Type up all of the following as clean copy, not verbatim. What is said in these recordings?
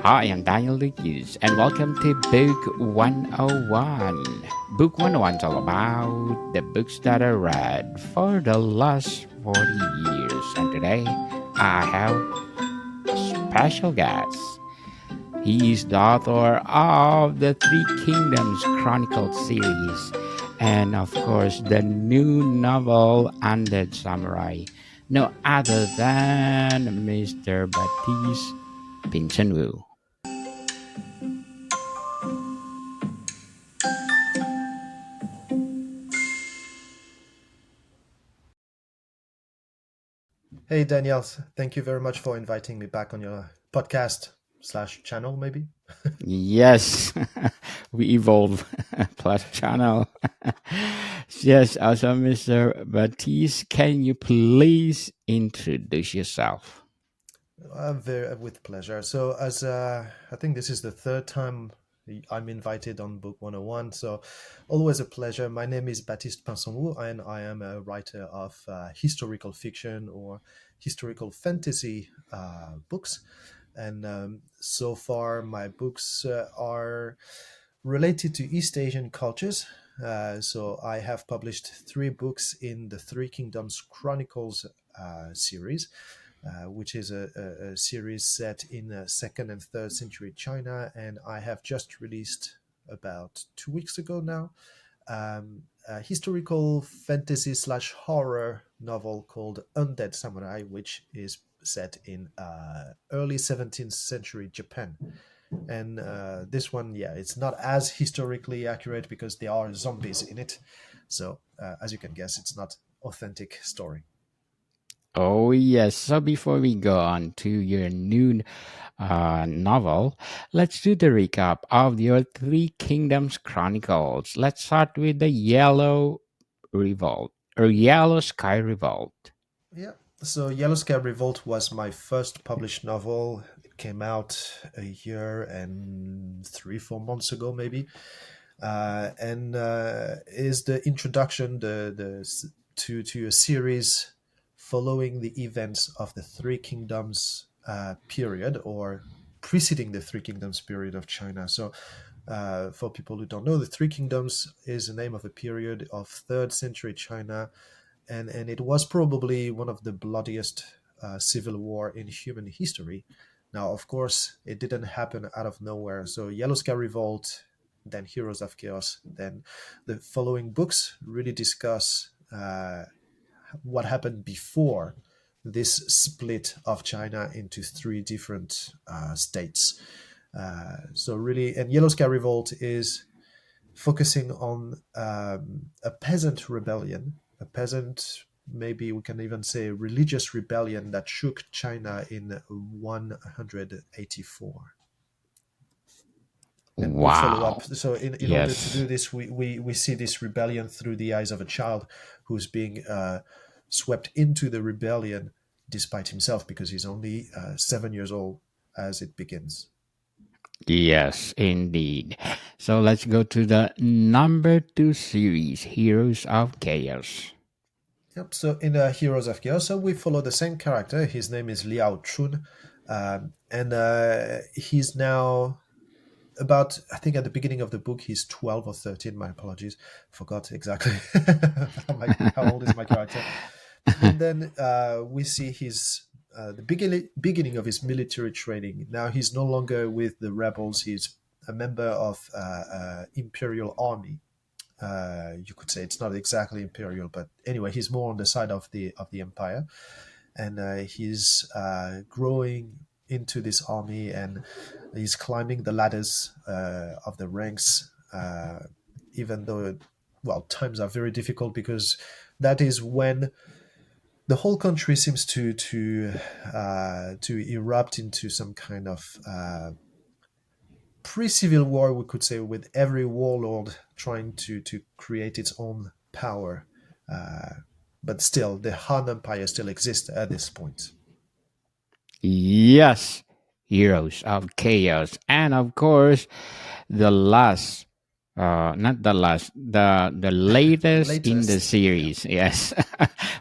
I am Daniel Lucas, and welcome to Book 101. Book 101 is all about the books that I read for the last 40 years. And today, I have a special guest. He is the author of the Three Kingdoms Chronicles series, and of course, the new novel Undead Samurai. No other than Mr. Baptiste Pinson Wu. Hey Danielle, thank you very much for inviting me back on your podcast slash channel, maybe. Yes, we evolve plus channel. Yes, also Mr. Baptiste, can you please introduce yourself? Very with pleasure. So, as I think this is the third time I'm invited on Book 101, so always a pleasure. My name is Baptiste Pinson Wu, and I am a writer of historical fiction or historical fantasy books. And so far, my books are related to East Asian cultures. So I have published three books in the Three Kingdoms Chronicles series, which is a series set in second and third century China. And I have just released about 2 weeks ago now a historical fantasy slash horror novel called Undead Samurai, which is set in early 17th century Japan. And this one, yeah, it's not as historically accurate because there are zombies in it. So, as you can guess, it's not authentic story. Oh, yes. So before we go on to your new novel, let's do the recap of your Three Kingdoms Chronicles. Let's start with the Yellow Revolt or Yellow Sky Revolt. Yeah. So, Yellow Scab Revolt was my first published novel. It came out a year and 3, 4 months ago, maybe. And is the introduction to a series following the events of the Three Kingdoms period, or preceding the Three Kingdoms period of China. So, for people who don't know, the Three Kingdoms is the name of a period of third century China, and it was probably one of the bloodiest civil war in human history. Now, of course, it didn't happen out of nowhere. So, Yellow Sky Revolt, then Heroes of Chaos, then the following books really discuss what happened before this split of China into three different states. So, really, and Yellow Sky Revolt is focusing on a peasant rebellion, a peasant, maybe we can even say religious rebellion that shook China in 184. And we follow up. Wow. So, in order to Yes. do this, we see this rebellion through the eyes of a child who's being swept into the rebellion despite himself because he's only 7 years old as it begins. Yes, indeed. So let's go to the number two series, Heroes of Chaos. Yep. So in Heroes of Chaos, so we follow the same character. His name is Liao Chun, and he's now about. I think at the beginning of the book, he's 12 or 13. My apologies, forgot exactly how old is my character. And then we see his the beginning of his military training. Now he's no longer with the rebels. He's a member of imperial army. You could say it's not exactly imperial, but anyway, he's more on the side of the empire, and he's growing into this army, and he's climbing the ladders of the ranks, even though, well, times are very difficult because that is when the whole country seems to erupt into some kind of pre-civil war, we could say, with every warlord trying to create its own power. But still, the Han Empire still exists at this point. Yes, Heroes of Chaos. And of course, the last. Not the last, the latest in the Latest. Yeah. series. Yes,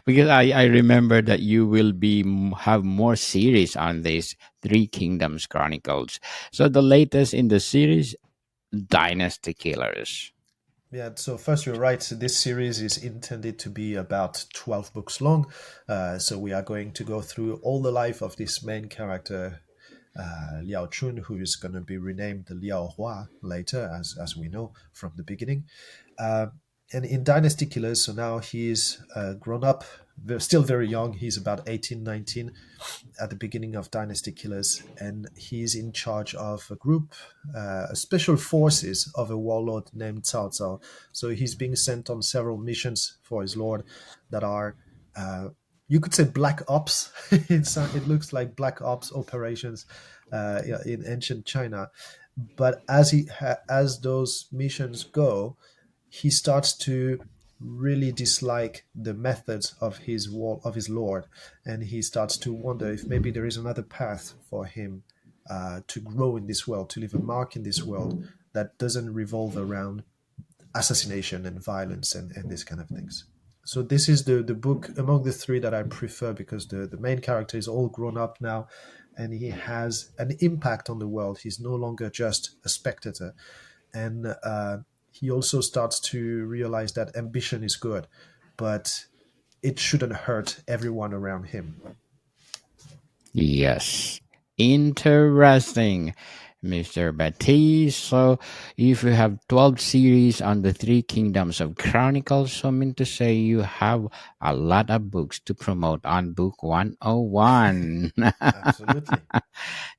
because I remember that you will be have more series on this Three Kingdoms Chronicles. So the latest in the series, Dynasty Killers. Yeah, so first you're right. So this series is intended to be about 12 books long. So we are going to go through all the life of this main character, Liao Chun, who is going to be renamed the Liao Hua later, as we know from the beginning. Uh, and in Dynasty Killers, so now he's grown up, still very young. He's about 18, 19 at the beginning of Dynasty Killers, and he's in charge of a group, special forces of a warlord named Cao Cao. So he's being sent on several missions for his lord that are, you could say, black ops. It looks like black ops operations in ancient China. But as those missions go, he starts to really dislike the methods of his lord, and he starts to wonder if maybe there is another path for him to grow in this world, to leave a mark in this world that doesn't revolve around assassination and violence and these kind of things. So this is the book among the three that I prefer, because the main character is all grown up now, and he has an impact on the world. He's no longer just a spectator, and he also starts to realize that ambition is good, but it shouldn't hurt everyone around him. Yes. Interesting, Mr. Baptiste. So, if you have 12 series on the Three Kingdoms of Chronicles, so I mean to say you have a lot of books to promote on Book 101. Absolutely.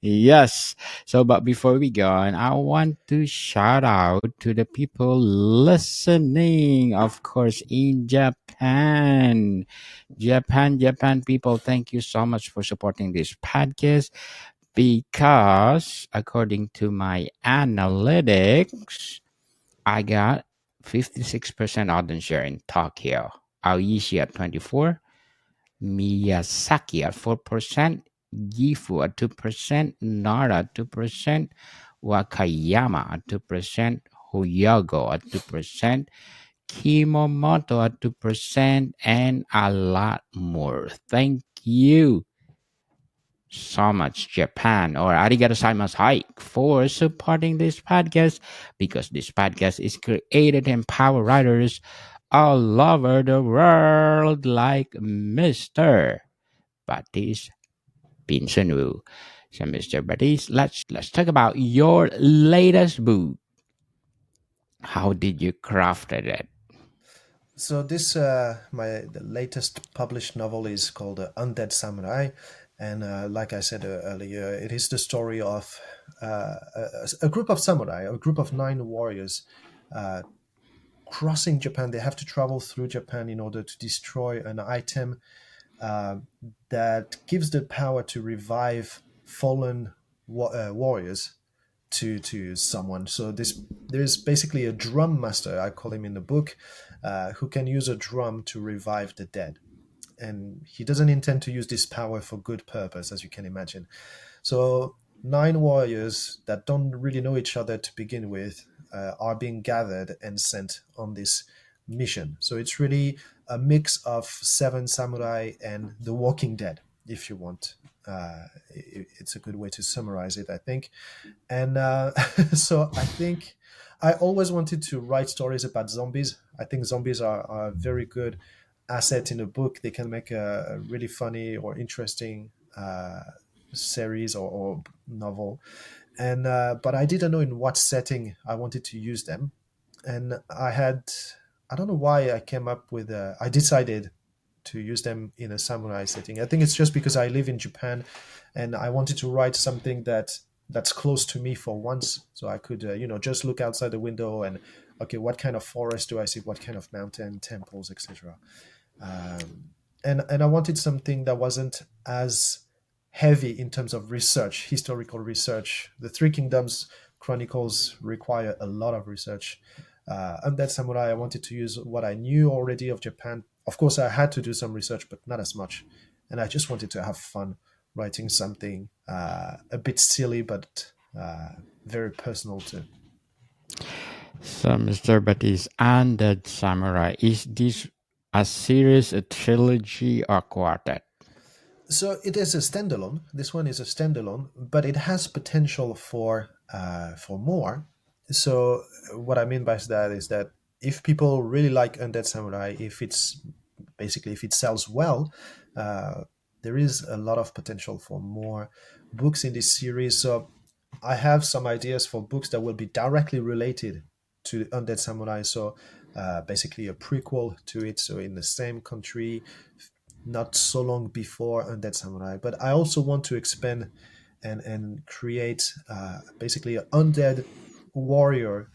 Yes. So, but before we go on, I want to shout out to the people listening, of course, in Japan. Japan people, thank you so much for supporting this podcast, because according to my analytics, I got 56% audience share in Tokyo, Aoishi at 24, Miyazaki at 4%, Gifu at 2%, Nara at 2%, Wakayama at 2%, Hoyago at 2%, Kimomoto at 2%, and a lot more. Thank you so much, Japan, or arigato gozaimasu for supporting this podcast, because this podcast is created and empower writers all over the world like Mr. Baptiste Pinson Wu. So, Mr. Baptiste, let's talk about your latest book. How did you craft it? So this the latest published novel is called Undead Samurai, and like I said earlier, it is the story of a group of samurai, a group of nine warriors uh, crossing Japan. They have to travel through Japan in order to destroy an item uh, that gives the power to revive fallen warriors to someone. So there's basically a drum master, I call him in the book, who can use a drum to revive the dead. And he doesn't intend to use this power for good purpose, as you can imagine. So nine warriors that don't really know each other to begin with are being gathered and sent on this mission. So it's really a mix of Seven Samurai and The Walking Dead, if you want. It's a good way to summarize it, I think. And so I think I always wanted to write stories about zombies. I think zombies are a very good asset in a book. They can make a really funny or interesting series or novel. And but I didn't know in what setting I wanted to use them. And I don't know why I came up with I decided to use them in a samurai setting. I think it's just because I live in Japan, and I wanted to write something that's close to me for once, so I could just look outside the window and okay, what kind of forest do I see? What kind of mountain, temples, etc. And I wanted something that wasn't as heavy in terms of research, historical research. The Three Kingdoms Chronicles require a lot of research. Undead Samurai, I wanted to use what I knew already of Japan. Of course, I had to do some research, but not as much. And I just wanted to have fun writing something a bit silly, but very personal too. So, Mr. Baptiste, Undead Samurai, is this a series, a trilogy, or quartet? So it is a standalone. This one is a standalone, but it has potential for more. So what I mean by that is that if people really like Undead Samurai, if it sells well, uh, there is a lot of potential for more books in this series. So I have some ideas for books that will be directly related to Undead Samurai. So basically a prequel to it. So in the same country, not so long before Undead Samurai. But I also want to expand and create basically an undead warrior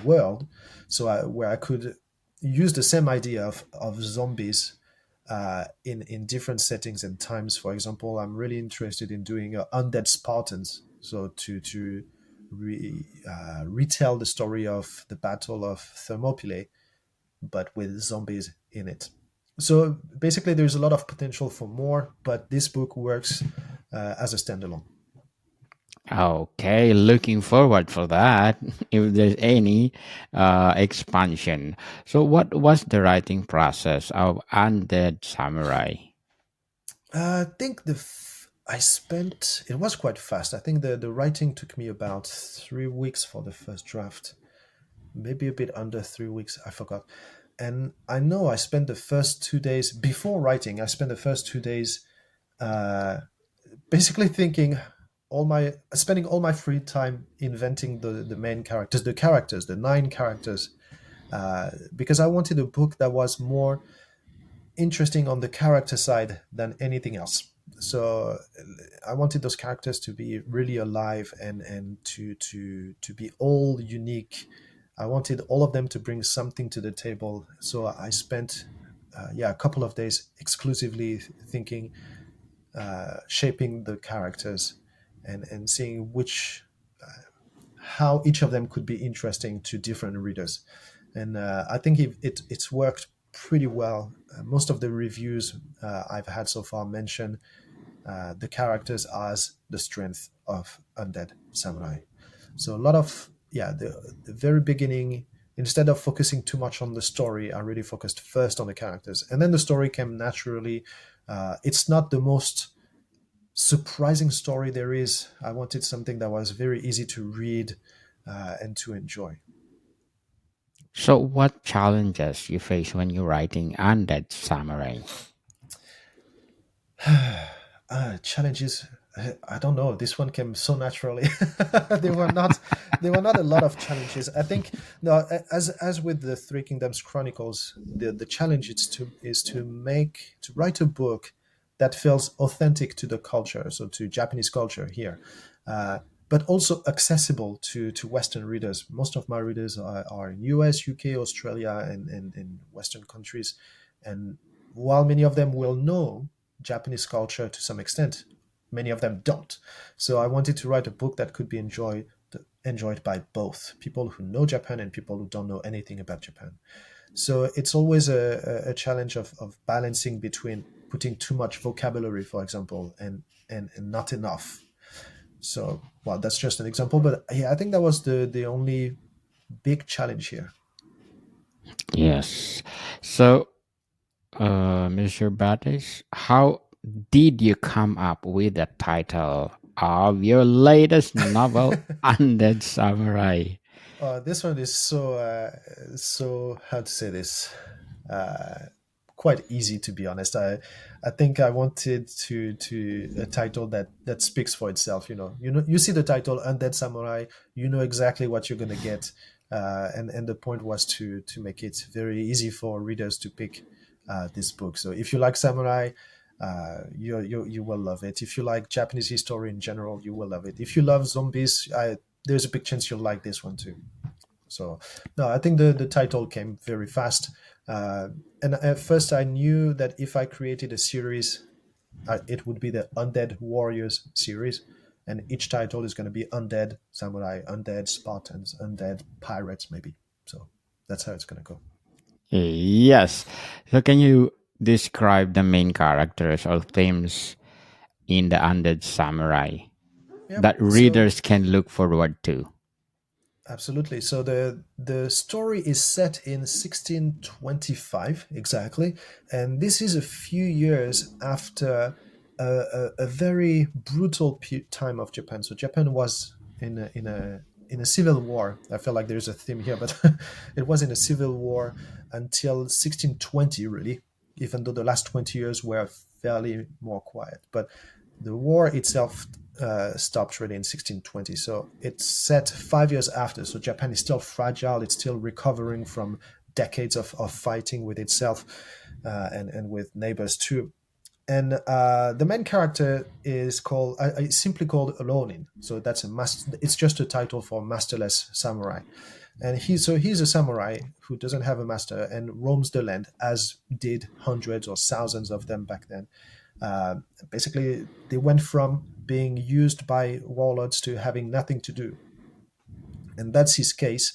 world, so where I could use the same idea of zombies in different settings and times. For example, I'm really interested in doing undead Spartans, so to retell the story of the Battle of Thermopylae, but with zombies in it. So basically, there's a lot of potential for more, but this book works as a standalone. Okay, looking forward for that. If there's any expansion. So, what was the writing process of Undead Samurai? I think I spent it was quite fast. I think the writing took me about 3 weeks for the first draft, maybe a bit under 3 weeks. I forgot. And I know I spent the first 2 days before writing. I spent the first 2 days uh, basically thinking spending all my free time inventing the main characters, the 9 characters, because I wanted a book that was more interesting on the character side than anything else. So I wanted those characters to be really alive and to be all unique. I wanted all of them to bring something to the table. So I spent a couple of days exclusively thinking, shaping the characters, and seeing which how each of them could be interesting to different readers. And I think it's worked pretty well. Most of the reviews I've had so far mention the characters as the strength of Undead Samurai. So a lot of the very beginning, instead of focusing too much on the story, I really focused first on the characters, and then the story came naturally. It's not the most surprising story there is. I wanted something that was very easy to read and to enjoy. So, what challenges you face when you're writing Undead Samurai? Challenges. I don't know. This one came so naturally. there were not there were not a lot of challenges. I think no. As with the Three Kingdoms Chronicles, the challenge is to write a book that feels authentic to the culture, so to Japanese culture here, but also accessible to Western readers. Most of my readers are in US, UK, Australia, and Western countries, and while many of them will know Japanese culture to some extent, many of them don't. So I wanted to write a book that could be enjoyed by both people who know Japan and people who don't know anything about Japan. So it's always a challenge of balancing between putting too much vocabulary, for example, and not enough. So, well, that's just an example, but yeah, I think that was the only big challenge here. Yes. So, Mr. Baptiste, how did you come up with the title of your latest novel, Undead Samurai? This one is so how to say this, uh, quite easy, to be honest. I think I wanted to a title that speaks for itself. You see the title Undead Samurai, you know exactly what you're gonna get, and the point was to make it very easy for readers to pick this book. So if you like samurai, you will love it. If you like Japanese history in general, you will love it. If you love zombies, there's a big chance you'll like this one too. So, no, I think the title came very fast. And at first, I knew that if I created a series, it would be the Undead Warriors series. And each title is going to be Undead Samurai, Undead Spartans, Undead Pirates, maybe. So that's how it's going to go. Yes. So, can you describe the main characters or themes in the Undead Samurai Yep. that So readers can look forward to? Absolutely. So the story is set in 1625 exactly, and this is a few years after a very brutal time of Japan. So Japan was in a civil war. I feel like there's a theme here, but it was in a civil war until 1620, really. Even though the last 20 years were fairly more quiet, but the war itself stopped really in 1620. So it's set 5 years after. So Japan is still fragile. It's still recovering from decades of fighting with itself and with neighbors too. And the main character is called, simply called Alonin. So that's a master. It's just a title for masterless samurai. And he's a samurai who doesn't have a master and roams the land, as did hundreds or thousands of them back then. Uh, Basically, they went from being used by warlords to having nothing to do, and that's his case.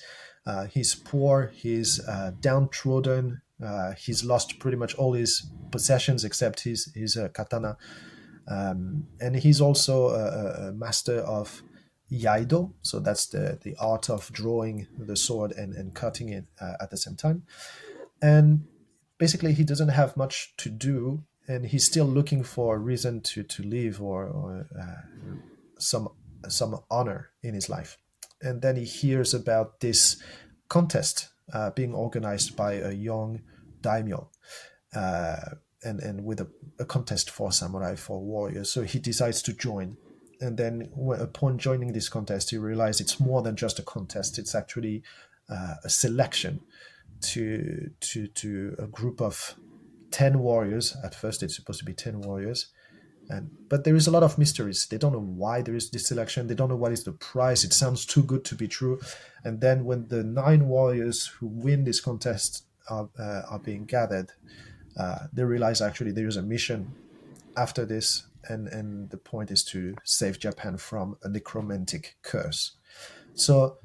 He's poor, he's downtrodden, he's lost pretty much all his possessions except his katana, and he's also a master of Yaido, so that's the art of drawing the sword and cutting it at the same time. And basically, he doesn't have much to do, and he's still looking for a reason to live or some some honor in his life. And then he hears about this contest being organized by a young daimyo, uh, and with a contest for samurai, for warriors. So he decides to join. And then, upon joining this contest, he realizes it's more than just a contest. It's actually a selection to a group of 10 warriors. At first, it's supposed to be 10 warriors, and but there is a lot of mysteries. They don't know why there is this selection. They don't know what is the prize. It sounds too good to be true. And then when the 9 warriors who win this contest are being gathered, they realize actually there is a mission after this, and the point is to save Japan from a necromantic curse. So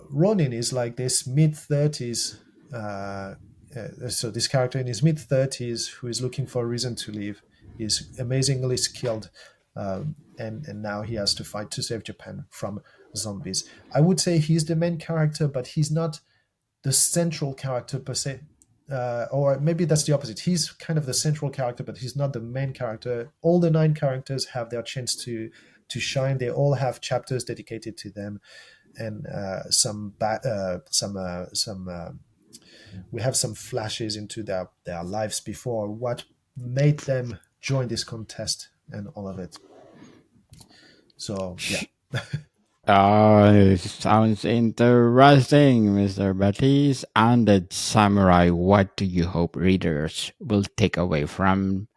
Ronin is like this mid 30s. So this character in his mid 30s who is looking for a reason to live. He's amazingly skilled, and now he has to fight to save Japan from zombies. I would say he's the main character, but he's not the central character per se. Or maybe that's the opposite. He's kind of the central character, but he's not the main character. All the 9 characters have their chance to shine. They all have chapters dedicated to them, and some we have some flashes into their lives before what made them join this contest and all of it. So yeah. Oh, sounds interesting, Mr. Baptiste. And the samurai, what do you hope readers will take away from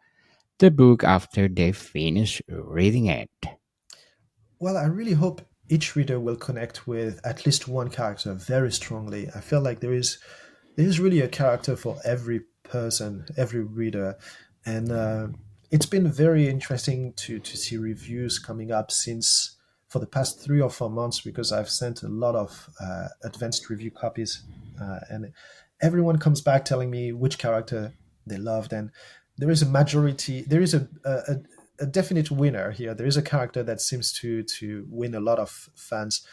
the book after they finish reading it? Well, I really hope each reader will connect with at least one character very strongly. I feel like there is really a character for every person, every reader, and it's been very interesting to see reviews coming up since for the past 3 or 4 months, because I've sent a lot of advanced review copies, and everyone comes back telling me which character they loved, and there is a majority. There is a definite winner here. There is a character that seems to win a lot of fans,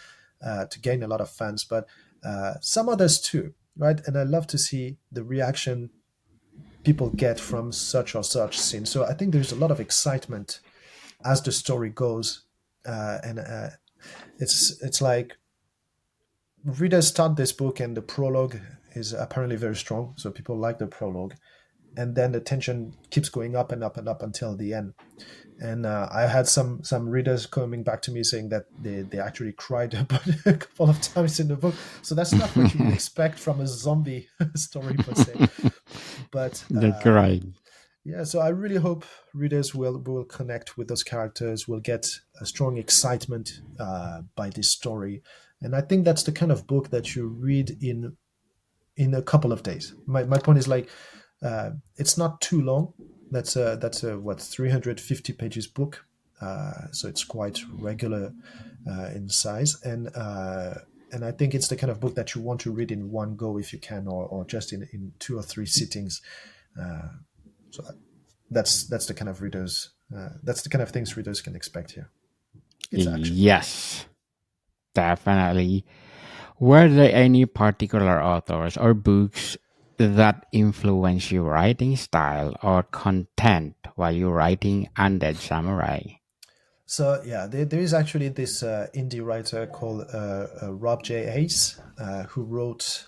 to gain a lot of fans, but some others too, right? And I love to see the reaction people get from such or such scene. So I think there's a lot of excitement as the story goes, and it's like readers start this book and the prologue is apparently very strong, so people like the prologue, and then the tension keeps going up and up and up until the end. And I had some readers coming back to me saying that they actually cried about it a couple of times in the book. So that's not what you would expect from a zombie story per se. But That's right. yeah, so I really hope readers will connect with those characters, will get a strong excitement by this story, and I think that's the kind of book that you read in a couple of days. My point is like, it's not too long. That's a what 350 pages book, so it's quite regular in size, and I think it's the kind of book that you want to read in one go if you can, or just in 2 or 3 sittings. Uh, so that's the kind of readers. That's the kind of things readers can expect here. It's actually. Yes, definitely. Were there any particular authors or books that influence your writing style or content while you're writing Undead Samurai? So yeah, there is actually this indie writer called Rob J. Hayes, who wrote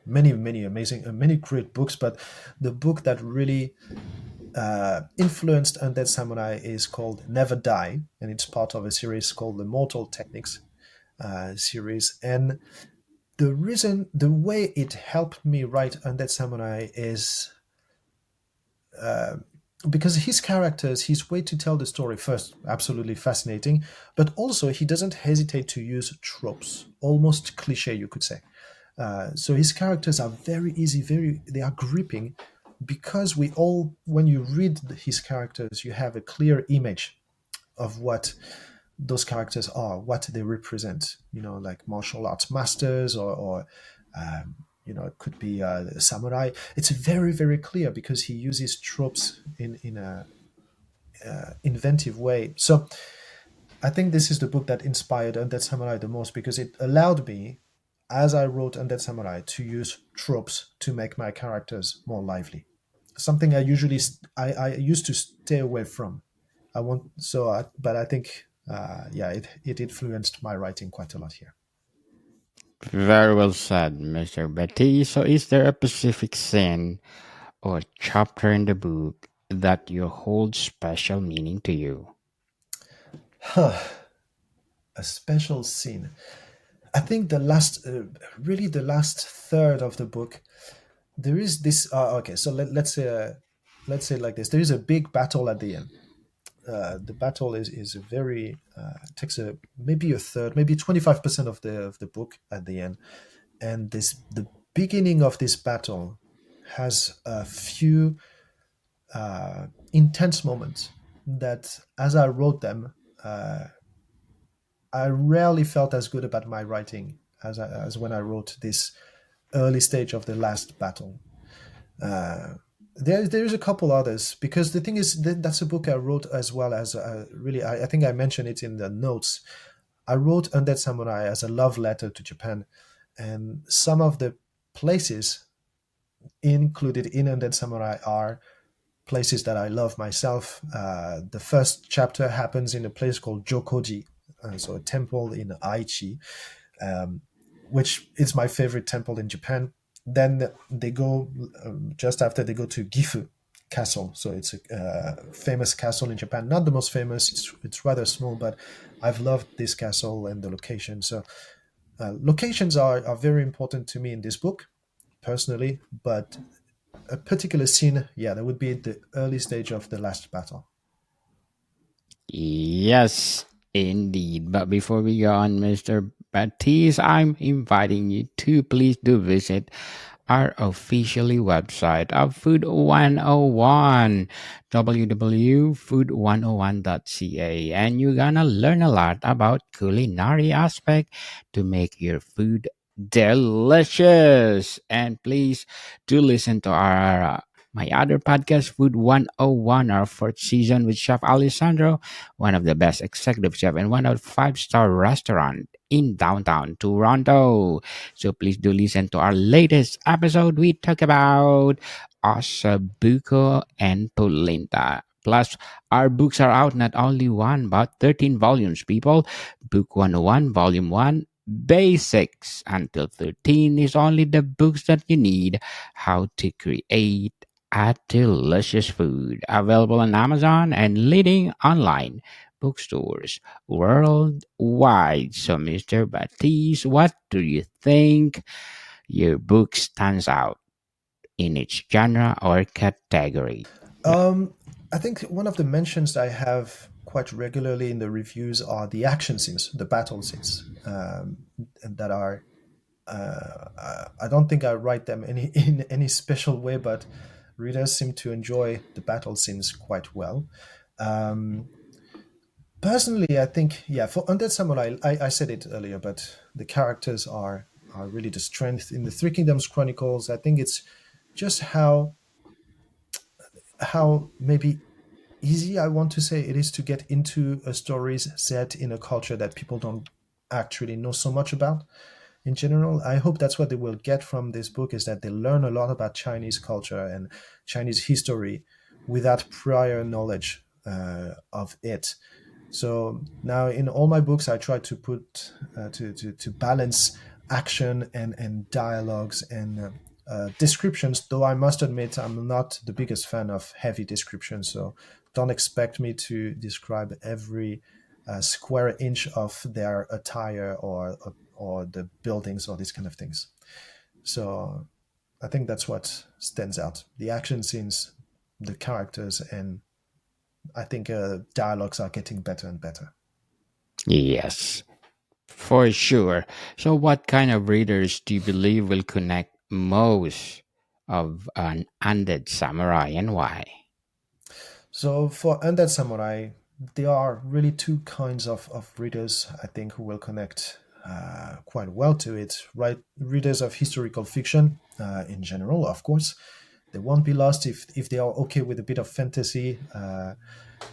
many amazing, many great books. But the book that really influenced Undead Samurai is called Never Die, and it's part of a series called the Mortal Techniques series. And the way it helped me write Undead Samurai is because his characters, his way to tell the story, first, absolutely fascinating, but also he doesn't hesitate to use tropes, almost cliche, you could say. So his characters are very easy, they are gripping, because we all, when you read his characters, you have a clear image of what those characters are, what they represent. You know, like martial arts masters, or it could be samurai. It's very clear because he uses tropes in a inventive way. So I think this is the book that inspired Undead Samurai the most, because it allowed me, as I wrote Undead Samurai, to use tropes to make my characters more lively. Something I used to stay away from. But I think yeah, it influenced my writing quite a lot here. Very well said, Mr. Betty. So, is there a specific scene or chapter in the book that you hold special meaning to you? Huh, a special scene. I think really the last third of the book, there is this. Okay, so let's say like this: there is a big battle at the end. The battle is a very takes a maybe a third, maybe 25% of the book at the end, and this the beginning of this battle has a few intense moments that, as I wrote them, I rarely felt as good about my writing as when I wrote this early stage of the last battle. Uh, there's a couple others, because the thing is that's a book I wrote as well as really I think I mentioned it in the notes. I wrote Undead Samurai as a love letter to Japan, and some of the places included in Undead Samurai are places that I love myself. The first chapter happens in a place called Jokoji, so a temple in Aichi, um, which is my favorite temple in Japan. Then they go, just after, they go to Gifu Castle. So it's a famous castle in Japan. Not the most famous, it's rather small, but I've loved this castle and the location. So locations are very important to me in this book, personally, but a particular scene, yeah, that would be the early stage of the last battle. Yes, indeed. But before we go on, Mr. Baptiste, I'm inviting you to please do visit our officially website of Food 101, www.food101.ca, and you're gonna learn a lot about culinary aspect to make your food delicious. And please do listen to our my other podcast, Food 101, our fourth season with Chef Alessandro, one of the best executive chef and one of five-star restaurant in downtown Toronto. So please do listen to our latest episode. We talk about Osabuco and Polenta. Plus, our books are out, not only one, but 13 volumes, people. Book 101, Volume 1, Basics until 13 is only the books that you need. How to create a delicious food. Available on Amazon and leading online bookstores worldwide. So, Mr. Baptiste, what do you think your book stands out in its genre or category? Yeah. I think one of the mentions I have quite regularly in the reviews are the action scenes, the battle scenes, and that are. I don't think I write them in any special way, but readers seem to enjoy the battle scenes quite well. Um, Personally, I think, yeah, for Undead Samurai, I said it earlier, but the characters are really the strength in the Three Kingdoms Chronicles. I think it's just how maybe easy, I want to say, it is to get into a stories set in a culture that people don't actually know so much about. in general. I hope that's what they will get from this book, is that they learn a lot about Chinese culture and Chinese history without prior knowledge of it. So now in all my books, I try to put to balance action and dialogues and descriptions. Though I must admit, I'm not the biggest fan of heavy descriptions. So don't expect me to describe every square inch of their attire or the buildings or these kind of things. So I think that's what stands out: the action scenes, the characters, and I think dialogues are getting better and better. Yes, for sure. So, what kind of readers do you believe will connect most of an undead samurai and why? So for Undead Samurai, there are really two kinds of readers I think who will connect quite well to it. Right, readers of historical fiction in general, of course, they won't be lost if they are okay with a bit of fantasy.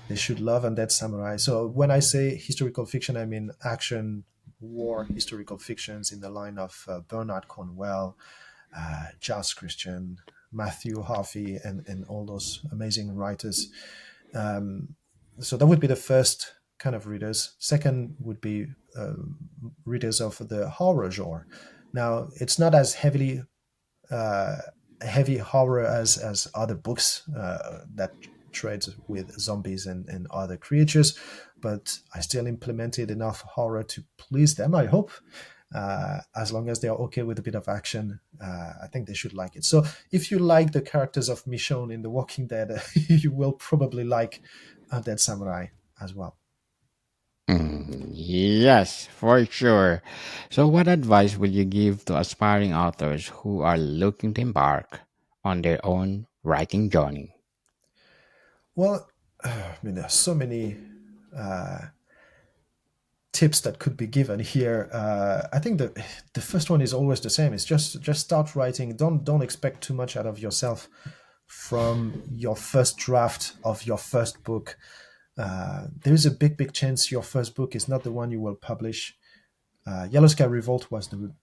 They should love Undead Samurai. So when I say historical fiction, I mean action, war, historical fictions in the line of Bernard Cornwell, Giles Christian, Matthew Harvey, and all those amazing writers. Um, so that would be the first kind of readers. Second would be readers of the horror genre. Now, it's not as uh, heavy horror as other books that trades with zombies and other creatures, but I still implemented enough horror to please them, I hope. As long as they are okay with a bit of action, I think they should like it. So if you like the characters of Michonne in The Walking Dead, you will probably like Dead Samurai as well. Yes, for sure. So, what advice would you give to aspiring authors who are looking to embark on their own writing journey? Well, I mean, there's so many uh, tips that could be given here. I think the first one is always the same. It's just start writing. Don't expect too much out of yourself from your first draft of your first book. There is a big chance your first book is not the one you will publish. Yellow Sky Revolt was the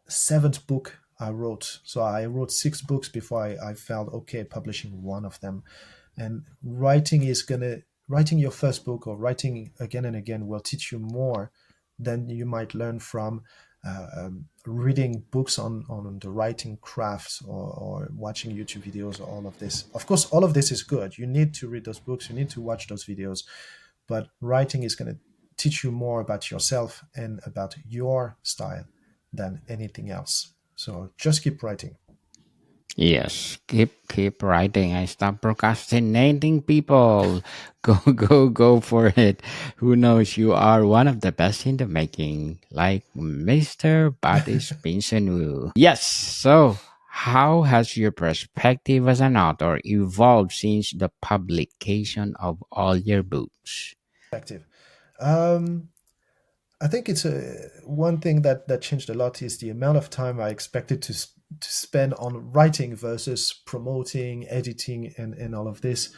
seventh book I wrote. So I wrote six books before I felt okay publishing one of them. And writing your first book or writing again and again will teach you more than you might learn from reading books on the writing crafts or watching YouTube videos or all of this. Of course, all of this is good. You need to read those books, you need to watch those videos, but writing is going to teach you more about yourself and about your style than anything else. So just keep writing. Yes, keep writing. I stop procrastinating, people. Go for it. Who knows? You are one of the best in the making, like Mr. Baptiste Pinson Wu. Yes. So, how has your perspective as an author evolved since the publication of all your books? Perspective. Um, I think it's a one thing that changed a lot is the amount of time I expected to spend on writing versus promoting, editing, and all of this.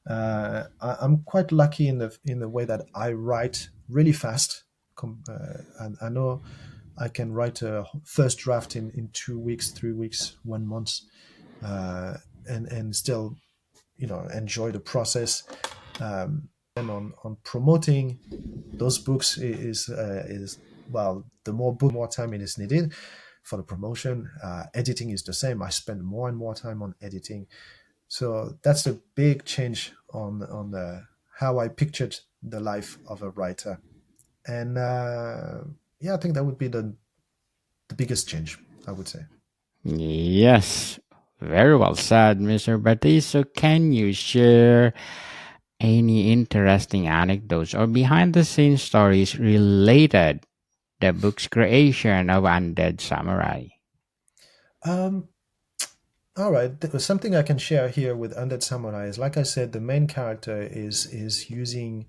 I'm quite lucky in the way that I write really fast. And I know I can write a first draft in 2 weeks, 3 weeks, 1 month, uh, and still enjoy the process. And on promoting those books is well, the more time it is needed for the promotion. Editing is the same. I spend more and more time on editing. So that's a big change on the how I pictured the life of a writer. And yeah, I think that would be the biggest change, I would say. Yes, very well said, Mr. Baptiste. So, can you share any interesting anecdotes or behind the scenes stories related the book's creation of Undead Samurai? Um, all right, something I can share here with Undead Samurai is, like I said, the main character is using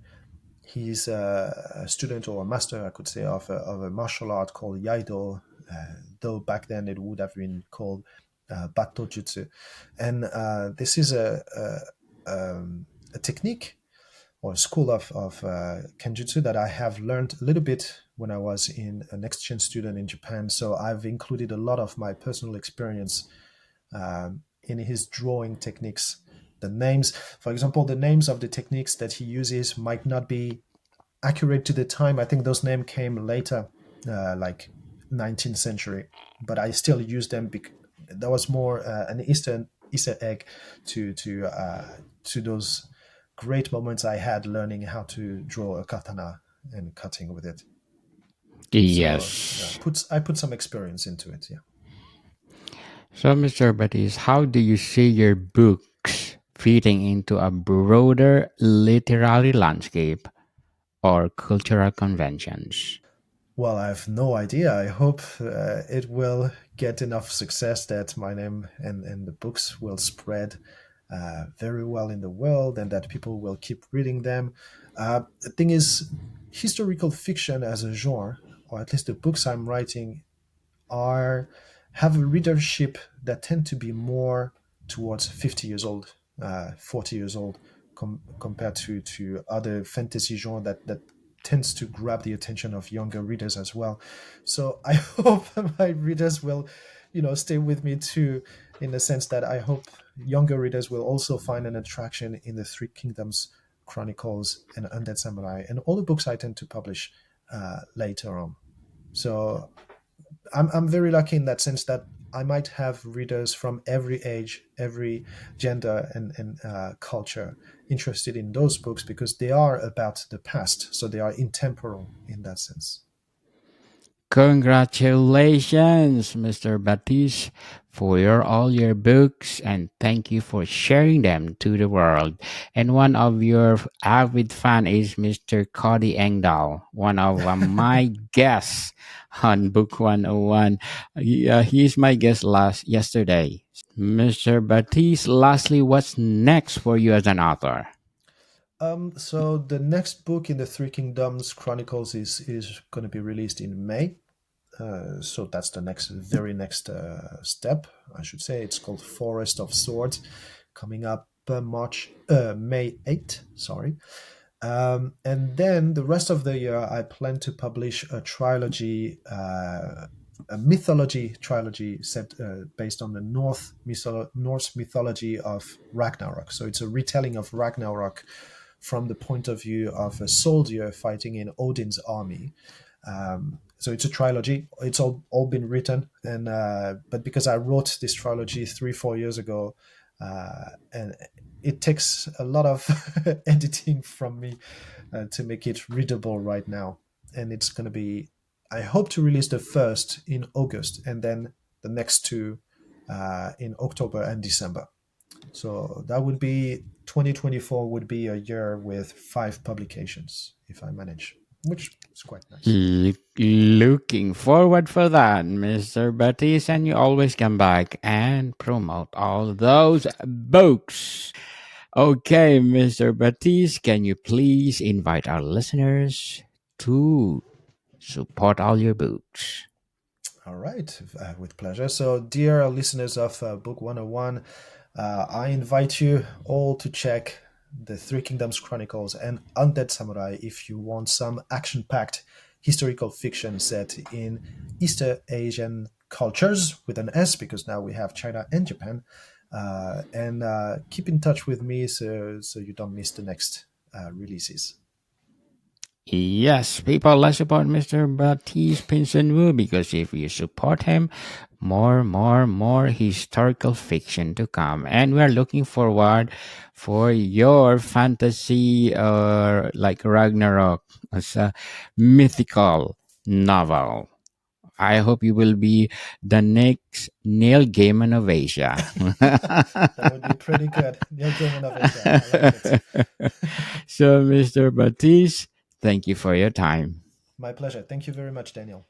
he's a student or a master, I could say, of a martial art called Yaido, though back then it would have been called Batto Jutsu. And this is a technique or a school of Kenjutsu that I have learned a little bit when I was in an exchange student in Japan. So I've included a lot of my personal experience in his drawing techniques. The names, for example, the names of the techniques that he uses might not be accurate to the time. I think those names came later, like 19th century, but I still use them because that was more an Easter egg to those great moments I had learning how to draw a katana and cutting with it. So Yes. I put some experience into it. Yeah. So, Mr. Baptiste, how do you see your books fitting into a broader literary landscape or cultural conventions? Well, I have no idea. I hope it will get enough success that my name and the books will spread very well in the world and that people will keep reading them. The thing is, historical fiction as a genre, or at least the books I'm writing, are have a readership that tend to be more towards 50 years old, 40 years old, compared to other fantasy genre that tends to grab the attention of younger readers as well. So I hope my readers will, stay with me too, in the sense that I hope younger readers will also find an attraction in the Three Kingdoms Chronicles and Undead Samurai and all the books I tend to publish later on. So I'm very lucky in that sense that I might have readers from every age, every gender, and culture interested in those books because they are about the past, so they are intemporal in that sense. Congratulations, Mr. Baptiste, for all your books, and thank you for sharing them to the world. And one of your avid fan is Mr. Cody Engdahl, one of my guests on Book 101. He's my guest last yesterday. Mr. Baptiste, lastly, what's next for you as an author? So the next book in the Three Kingdoms Chronicles is going to be released in May. So that's the very next step, I should say. It's called Forest of Swords, coming up May 8th. Sorry. And then the rest of the year, I plan to publish a trilogy, a mythology trilogy set based on the Norse mythology of Ragnarok. So it's a retelling of Ragnarok from the point of view of a soldier fighting in Odin's army. So it's a trilogy. It's all been written, and but because I wrote this trilogy 3-4 years ago, and it takes a lot of editing from me to make it readable right now. And it's going to be, I hope to release the first in August, and then the next two in October and December. So that would be 2024 would be a year with 5 publications if I manage, which is quite nice. Looking forward for that, Mr. Baptiste, and you always come back and promote all those books. Okay, Mr. Baptiste, can you please invite our listeners to support all your books? All right, with pleasure. So, dear listeners of Book 101, I invite you all to check the Three Kingdoms Chronicles and Undead Samurai if you want some action packed historical fiction set in East Asian cultures with an S, because now we have China and Japan. And keep in touch with me so you don't miss the next releases. Yes, people, let's support Mr. Baptiste Pinson Wu because if you support him, more historical fiction to come. And we're looking forward for your fantasy like Ragnarok as a mythical novel. I hope you will be the next Neil Gaiman of Asia. That would be pretty good. Neil Gaiman of Asia. I like it. So, Mr. Baptiste, thank you for your time. My pleasure. Thank you very much, Daniel.